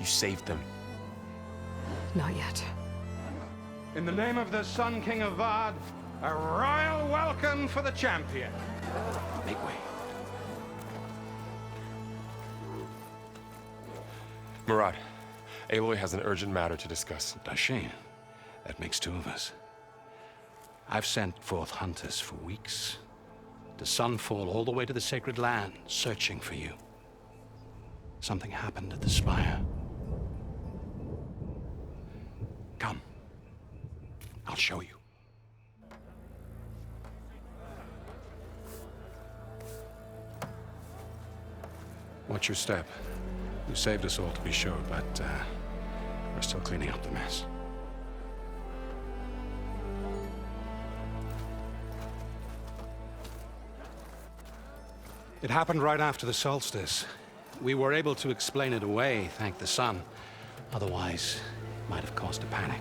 You saved them. Not yet. In the name of the Sun King of Vard, a royal welcome for the champion. Make way. Murad, Aloy has an urgent matter to discuss. Does she? That makes two of us. I've sent forth hunters for weeks. To Sunfall, all the way to the Sacred Land, searching for you. Something happened at the Spire. Come. I'll show you. Watch your step. You saved us all, to be sure, but we're still cleaning up the mess. It happened right after the solstice. We were able to explain it away, thank the sun. Otherwise, it might have caused a panic.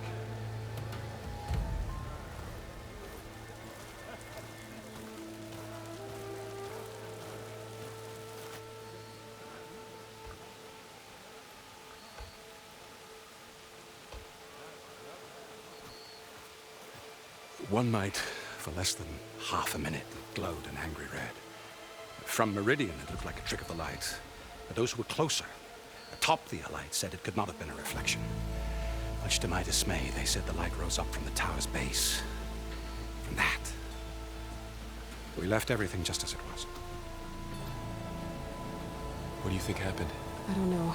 One night, for less than half a minute, it glowed an angry red. From Meridian, it looked like a trick of the light. But those who were closer, atop the light, said it could not have been a reflection. Much to my dismay, they said the light rose up from the tower's base. From that. We left everything just as it was. What do you think happened? I don't know.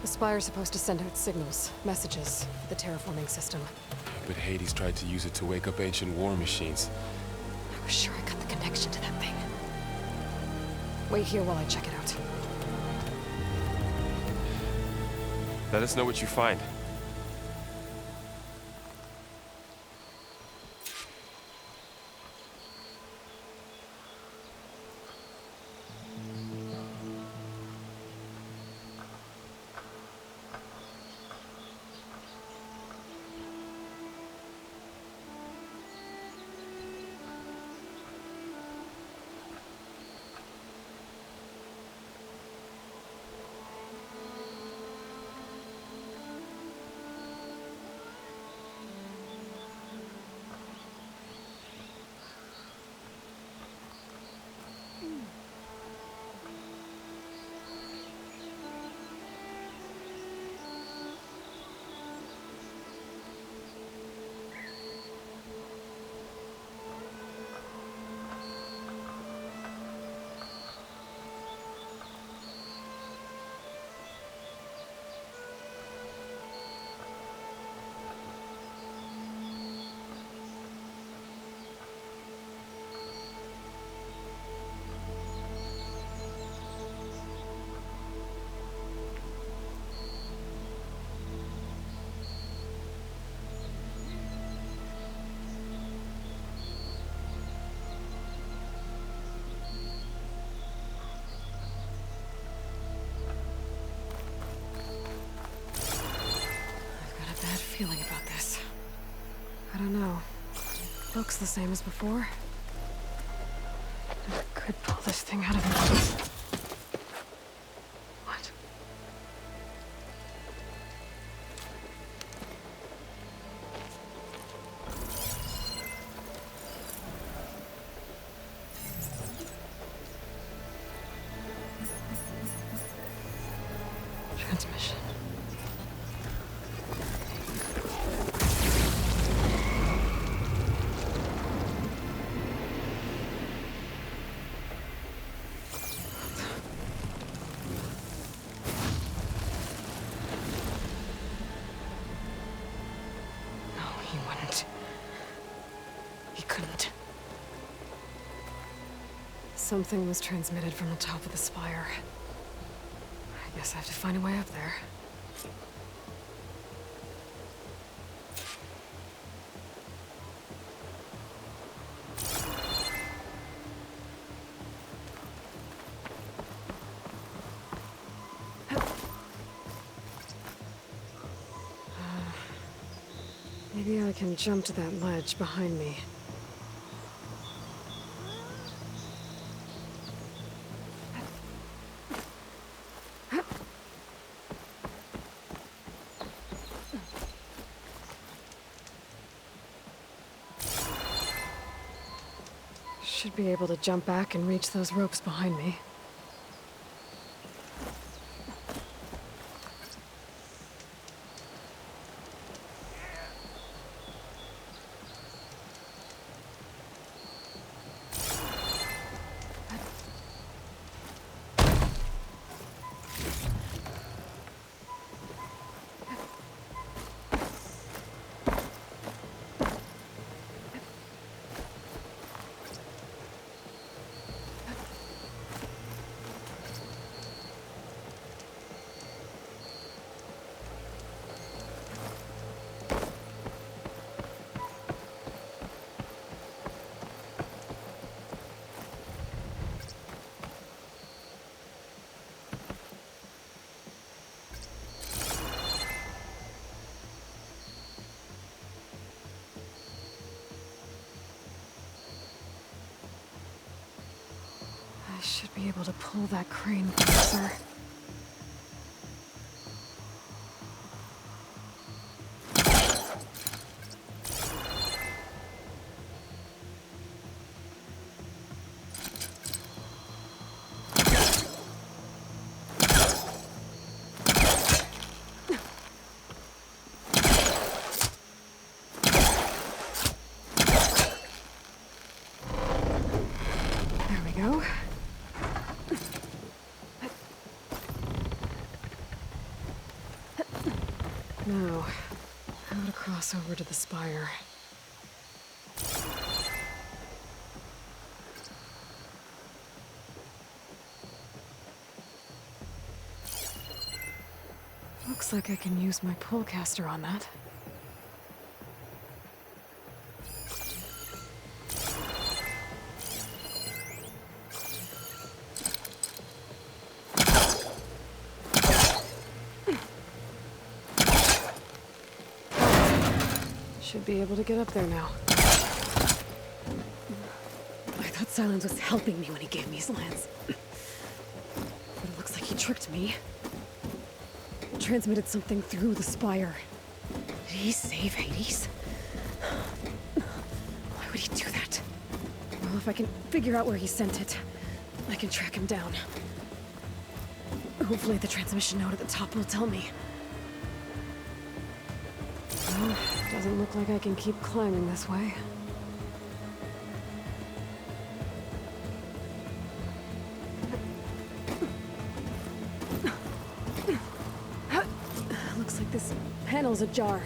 The Spire's supposed to send out signals, messages, for the terraforming system. But Hades tried to use it to wake up ancient war machines. I was sure I got the connection to that thing. Wait here while I check it out. Let us know what you find. Feeling about this. I don't know. Looks the same as before. I could pull this thing out of it. What? Transmission. Something was transmitted from the top of the spire. I guess I have to find a way up there. Maybe I can jump to that ledge behind me. Should be able to jump back and reach those ropes behind me. I should be able to pull that crane closer. There we go. Now, how to cross over to the spire. Looks like I can use my pullcaster on that. Should be able to get up there now. I thought Silence was helping me when he gave me his lance. But it looks like he tricked me. Transmitted something through the spire. Did he save Hades? Why would he do that? Well, if I can figure out where he sent it, I can track him down. Hopefully the transmission node at the top will tell me. Well, doesn't look like I can keep climbing this way. Looks like this panel's ajar.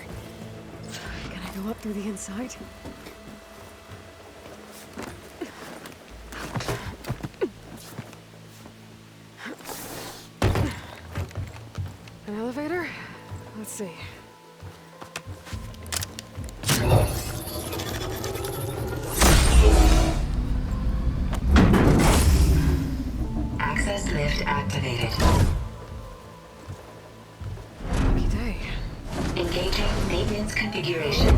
Can I go up through the inside? An elevator? Let's see. Access lift activated. Lucky day. Engaging maintenance configuration.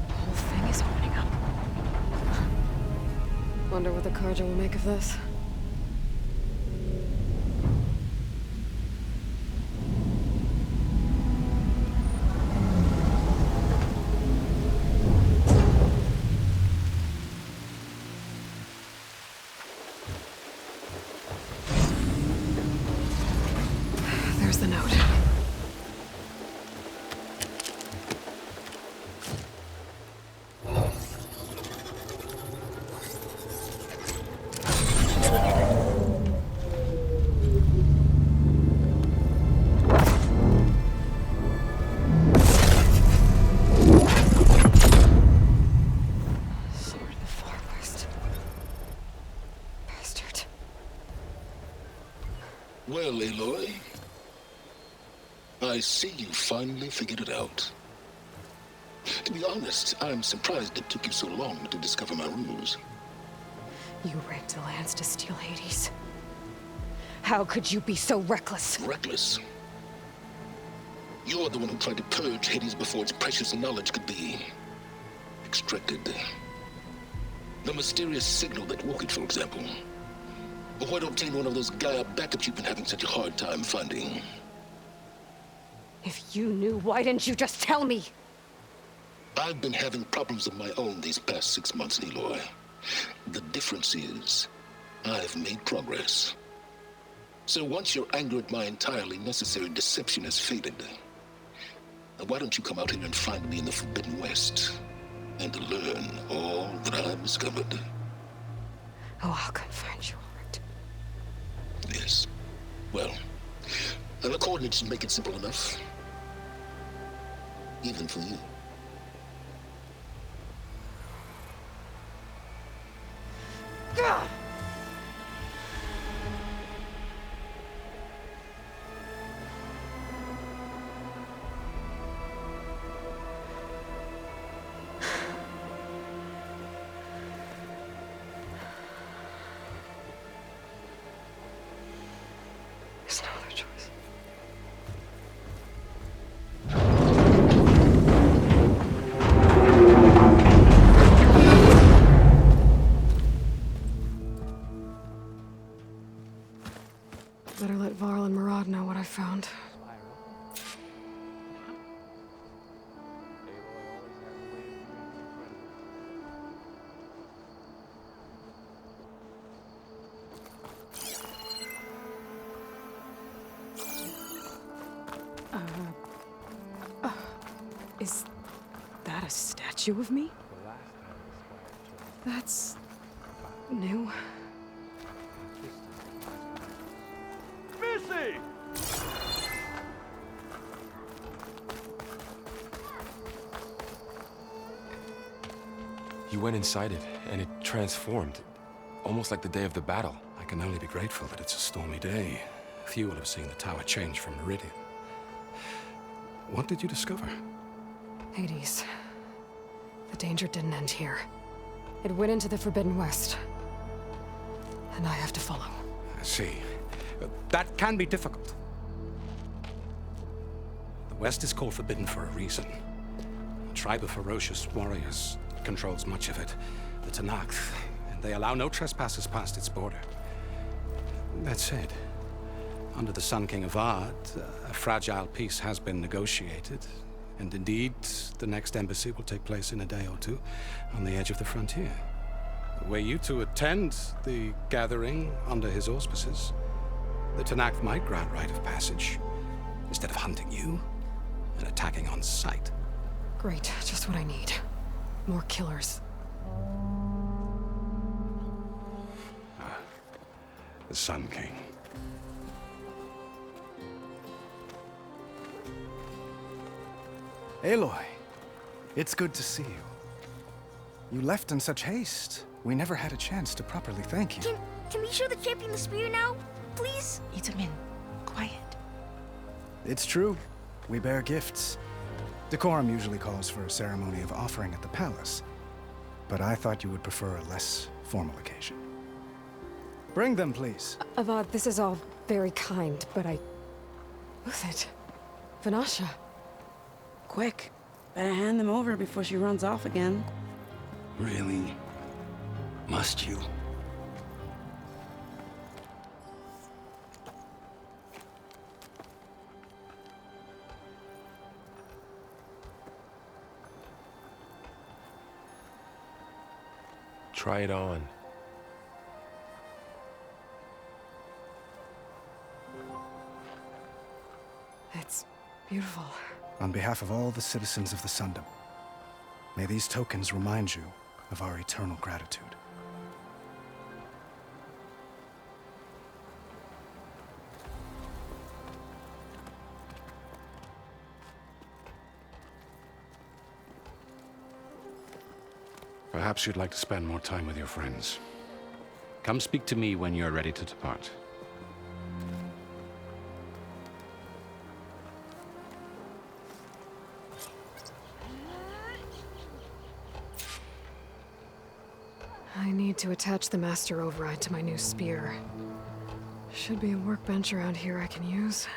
The whole thing is opening up. Wonder what the Carja will make of this. There's the note. Sword of the Far West. Bastard. Well, Aloy, I see you finally figured it out. To be honest, I'm surprised it took you so long to discover my ruse. You rigged the lance to steal Hades. How could you be so reckless? Reckless. You're the one who tried to purge Hades before its precious knowledge could be extracted. The mysterious signal that woke it, for example. Or why to obtain one of those Gaia backups you've been having such a hard time finding. If you knew, why didn't you just tell me? I've been having problems of my own these past 6 months, Aloy. The difference is, I've made progress. So once your anger at my entirely necessary deception has faded, why don't you come out here and find me in the Forbidden West and learn all that I've discovered? Oh, I'll come find you, all right. Yes. Well, the coordinates make it simple enough. Even for you. Gah! There's no other choice. Better let Varl and Murad know what I found. Is that a statue of me? That's new. You went inside it, and it transformed. Almost like the day of the battle. I can only be grateful that it's a stormy day. Few will have seen the tower change from Meridian. What did you discover? Hades. The danger didn't end here. It went into the Forbidden West. And I have to follow. I see. That can be difficult. The West is called Forbidden for a reason. A tribe of ferocious warriors controls much of it. The Tenakth, and they allow no trespassers past its border. That said, under the Sun King Avad, a fragile peace has been negotiated. And indeed, the next embassy will take place in a day or two on the edge of the frontier. Were you to attend the gathering under his auspices, the Tenakth might grant right of passage, instead of hunting you and attacking on sight. Great, just what I need. More killers. The Sun King. Aloy, it's good to see you. You left in such haste. We never had a chance to properly thank you. Can we show the champion the spear now? Please? Itamin, quiet. It's true. We bear gifts. Decorum usually calls for a ceremony of offering at the palace, but I thought you would prefer a less formal occasion. Bring them, please. Avad, this is all very kind, but Who's it? Vanasha. Quick, better hand them over before she runs off again. Really? Must you? Try it on. It's beautiful. On behalf of all the citizens of the Sundom, may these tokens remind you of our eternal gratitude. Perhaps you'd like to spend more time with your friends. Come speak to me when you're ready to depart. I need to attach the Master Override to my new spear. Should be a workbench around here I can use.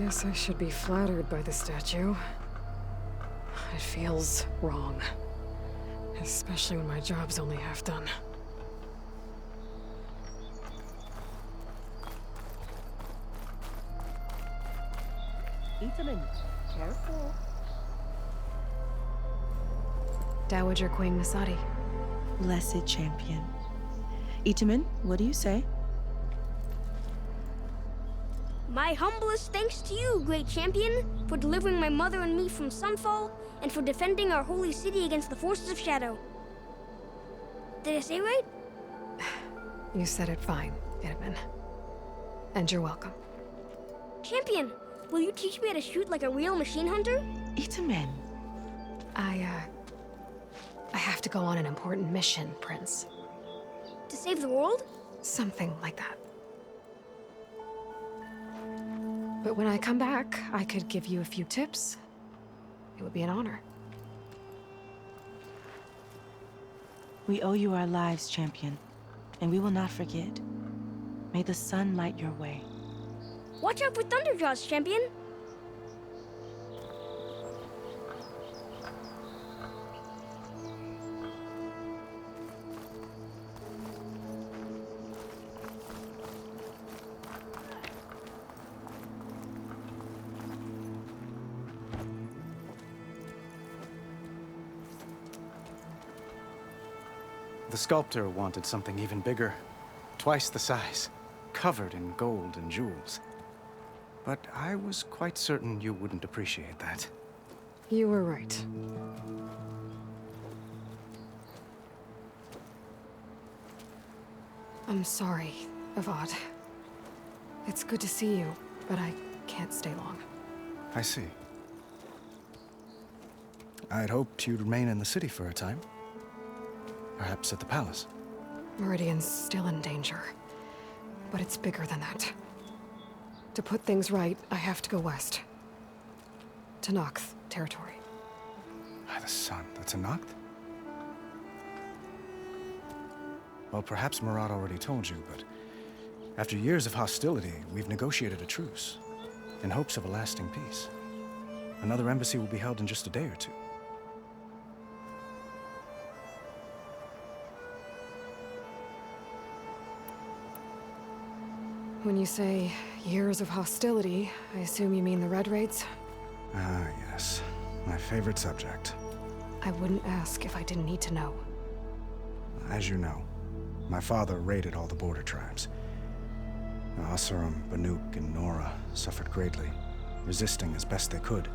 Guess I should be flattered by the statue. It feels wrong. Especially when my job's only half done. Itaman, careful. Dowager Queen Masadi. Blessed champion. Itaman, what do you say? My humblest thanks to you, great champion, for delivering my mother and me from Sunfall, and for defending our holy city against the forces of Shadow. Did I say right? You said it fine, Itaman. And you're welcome. Champion, will you teach me how to shoot like a real machine hunter? Itaman. I have to go on an important mission, Prince. To save the world? Something like that. But when I come back, I could give you a few tips. It would be an honor. We owe you our lives, champion, and we will not forget. May the sun light your way. Watch out for Thunderjaws, champion! The sculptor wanted something even bigger, twice the size, covered in gold and jewels. But I was quite certain you wouldn't appreciate that. You were right. I'm sorry, Avad. It's good to see you, but I can't stay long. I see. I'd hoped you'd remain in the city for a time. Perhaps at the palace. Meridian's still in danger. But it's bigger than that. To put things right, I have to go west. To Noct territory. By the sun, that's a Noct? Well, perhaps Marat already told you, but after years of hostility, we've negotiated a truce, in hopes of a lasting peace. Another embassy will be held in just a day or two. When you say years of hostility, I assume you mean the Red Raids? Ah, yes. My favorite subject. I wouldn't ask if I didn't need to know. As you know, my father raided all the border tribes. Asurum, Banuk, and Nora suffered greatly, resisting as best they could.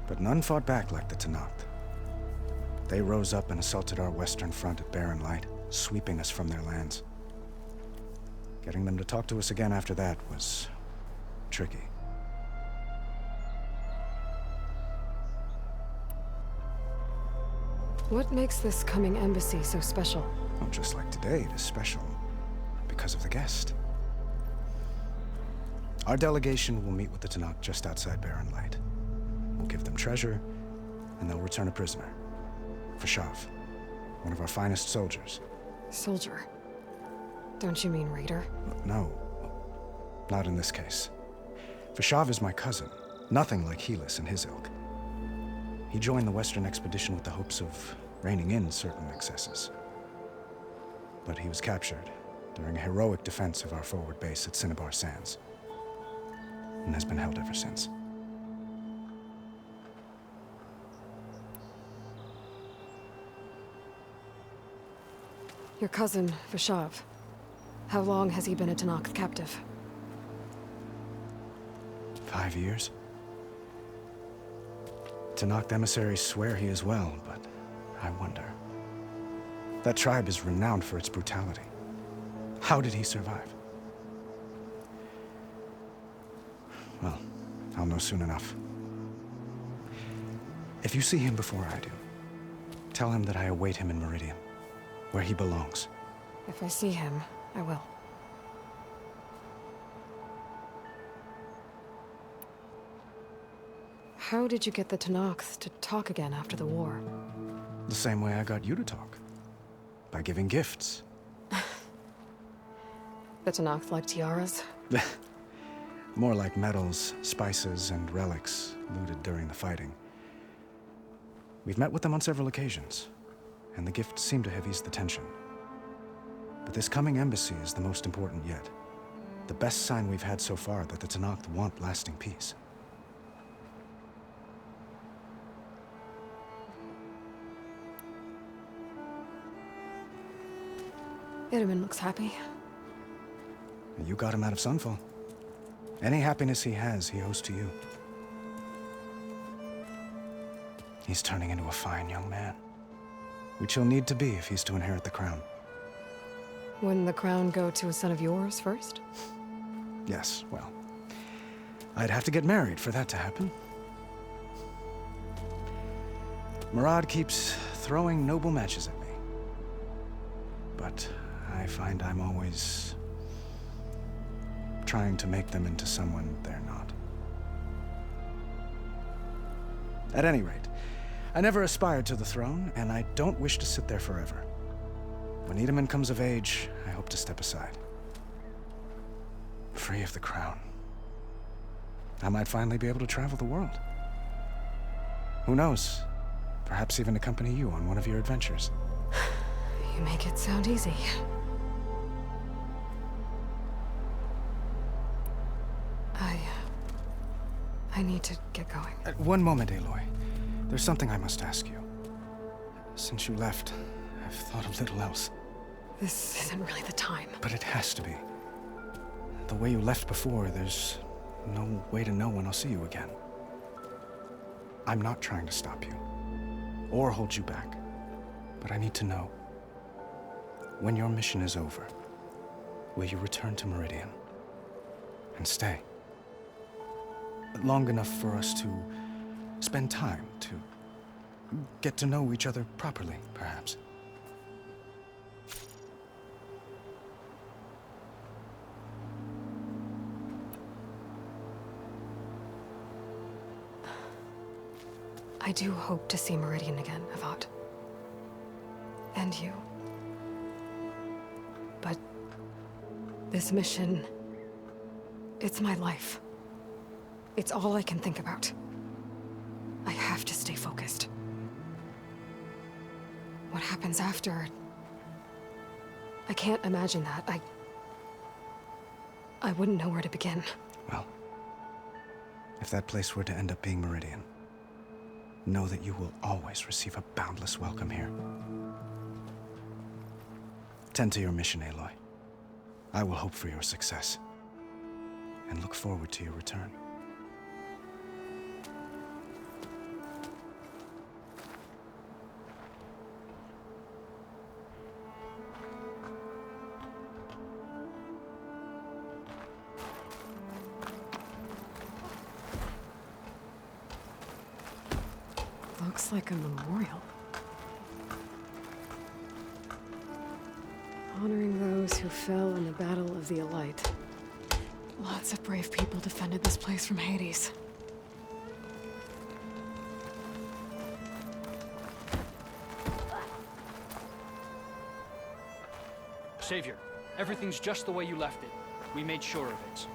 But none fought back like the Tenakth. They rose up and assaulted our western front at Barren Light, sweeping us from their lands. Getting them to talk to us again after that was tricky. What makes this coming embassy so special? Well, just like today, it is special because of the guest. Our delegation will meet with the Tenakth just outside Barren Light. We'll give them treasure, and they'll return a prisoner. Fashav, one of our finest soldiers. Soldier? Don't you mean raider? No, not in this case. Fashav is my cousin, nothing like Helis and his ilk. He joined the Western expedition with the hopes of reining in certain excesses. But he was captured during a heroic defense of our forward base at Cinnabar Sands, and has been held ever since. Your cousin, Fashav. How long has he been a Tenakth captive? 5 years. Tenakth emissaries swear he is well, but I wonder. That tribe is renowned for its brutality. How did he survive? Well, I'll know soon enough. If you see him before I do, tell him that I await him in Meridian, where he belongs. If I see him, I will. How did you get the Tenakth to talk again after the war? The same way I got you to talk. By giving gifts. The Tenakth like tiaras? More like metals, spices, and relics looted during the fighting. We've met with them on several occasions, and the gifts seem to have eased the tension. But this coming embassy is the most important yet. The best sign we've had so far that the Tenakth want lasting peace. Itamen looks happy. You got him out of Sunfall. Any happiness he has, he owes to you. He's turning into a fine young man, which he'll need to be if he's to inherit the crown. Wouldn't the crown go to a son of yours first? Yes, well, I'd have to get married for that to happen. Murad keeps throwing noble matches at me. But I find I'm always trying to make them into someone they're not. At any rate, I never aspired to the throne, and I don't wish to sit there forever. When Itamen comes of age, I hope to step aside. Free of the crown. I might finally be able to travel the world. Who knows? Perhaps even accompany you on one of your adventures. You make it sound easy. I need to get going. One moment, Aloy. There's something I must ask you. Since you left, I've thought of little else. This isn't really the time. But it has to be. The way you left before, there's no way to know when I'll see you again. I'm not trying to stop you, or hold you back. But I need to know, when your mission is over, will you return to Meridian and stay? Long enough for us to spend time, to get to know each other properly, perhaps. I do hope to see Meridian again, Avad. And you. But this mission, it's my life. It's all I can think about. I have to stay focused. What happens after? I can't imagine that. I wouldn't know where to begin. Well, if that place were to end up being Meridian, know that you will always receive a boundless welcome here. Tend to your mission, Aloy. I will hope for your success, and look forward to your return. Looks like a memorial. Honoring those who fell in the Battle of the Elite. Lots of brave people defended this place from Hades. Savior, everything's just the way you left it. We made sure of it.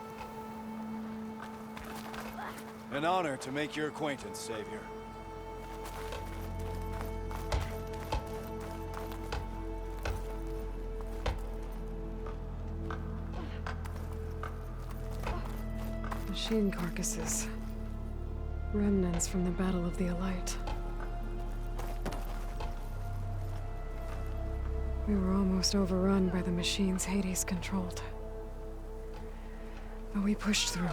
An honor to make your acquaintance, Savior. Machine carcasses. Remnants from the Battle of the Elite. We were almost overrun by the machines Hades controlled. But we pushed through.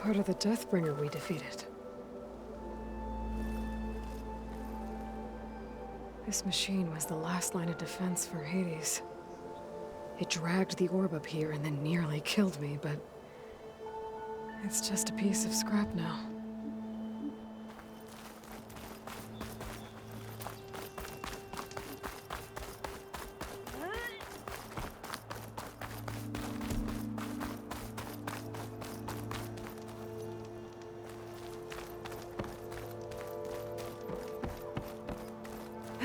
Part of the Deathbringer we defeated. This machine was the last line of defense for Hades. It dragged the orb up here and then nearly killed me, but it's just a piece of scrap now.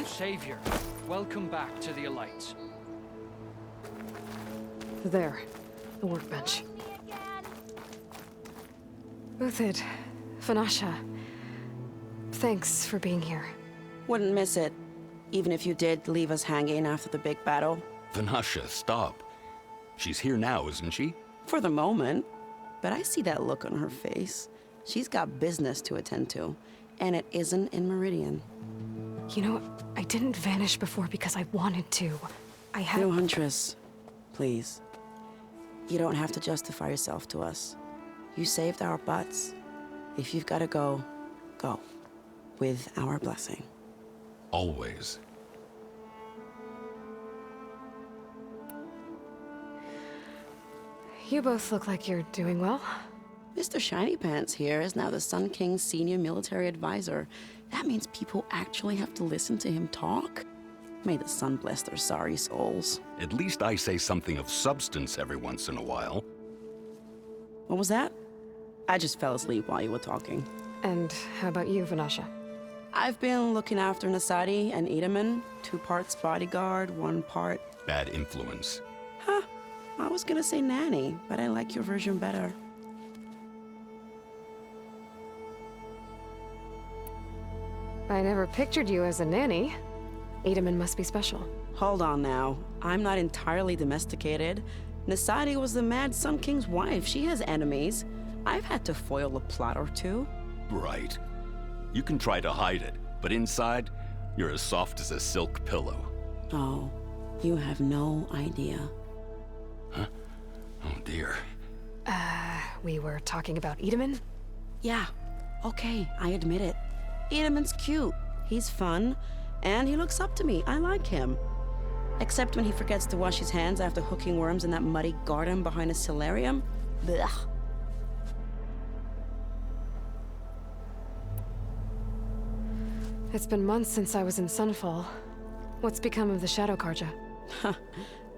Savior, welcome back to the Elites. There, the workbench. Uthid, Vanasha, thanks for being here. Wouldn't miss it, even if you did leave us hanging after the big battle. Vanasha, stop. She's here now, isn't she? For the moment. But I see that look on her face. She's got business to attend to, and it isn't in Meridian. You know, I didn't vanish before because I wanted to. I had... No, Huntress. Please. You don't have to justify yourself to us. You saved our butts. If you've got to go, go. With our blessing. Always. You both look like you're doing well. Mr. Shiny Pants here is now the Sun King's senior military advisor. That means people actually have to listen to him talk? May the sun bless their sorry souls. At least I say something of substance every once in a while. What was that? I just fell asleep while you were talking. And how about you, Vanasha? I've been looking after Nasadi and Edaman. 2 parts bodyguard, 1 part... Bad influence. Huh. I was gonna say nanny, but I like your version better. I never pictured you as a nanny. Edaman must be special. Hold on now. I'm not entirely domesticated. Nasadi was the Mad Sun King's wife. She has enemies. I've had to foil a plot or 2. Right. You can try to hide it, but inside, you're as soft as a silk pillow. Oh, you have no idea. Huh? Oh dear. We were talking about Edaman? Yeah. Okay, I admit it. Edaman's cute. He's fun. And he looks up to me. I like him. Except when he forgets to wash his hands after hooking worms in that muddy garden behind a solarium. Blech. It's been months since I was in Sunfall. What's become of the Shadow Carja?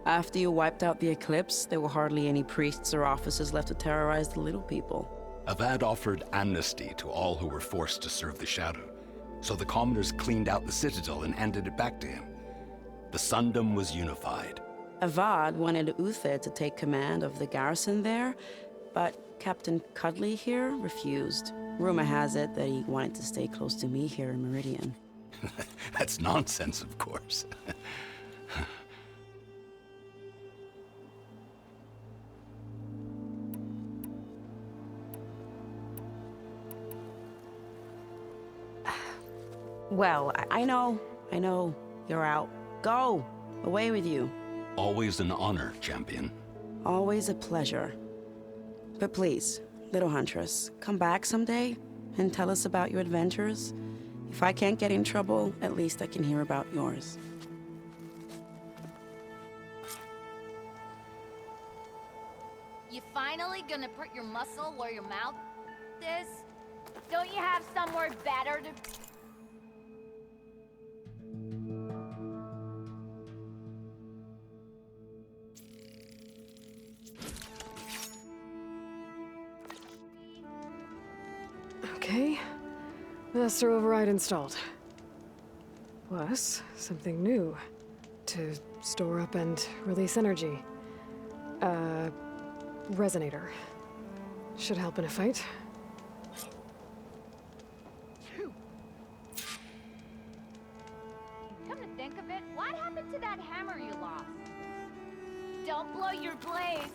After you wiped out the Eclipse, there were hardly any priests or officers left to terrorize the little people. Avad offered amnesty to all who were forced to serve the Shadow. So the commoners cleaned out the Citadel and handed it back to him. The Sundom was unified. Avad wanted Uthid to take command of the garrison there, but Captain Cudley here refused. Rumor has it that he wanted to stay close to me here in Meridian. That's nonsense, of course. Well, I know. You're out. Go! Away with you. Always an honor, champion. Always a pleasure. But please, little Huntress, come back someday and tell us about your adventures. If I can't get in trouble, at least I can hear about yours. You finally gonna put your muscle where your mouth is? Don't you have somewhere better to... Okay. Master Override installed. Plus, something new. To store up and release energy. Resonator. Should help in a fight. Come to think of it, what happened to that hammer you lost? Don't blow your blaze.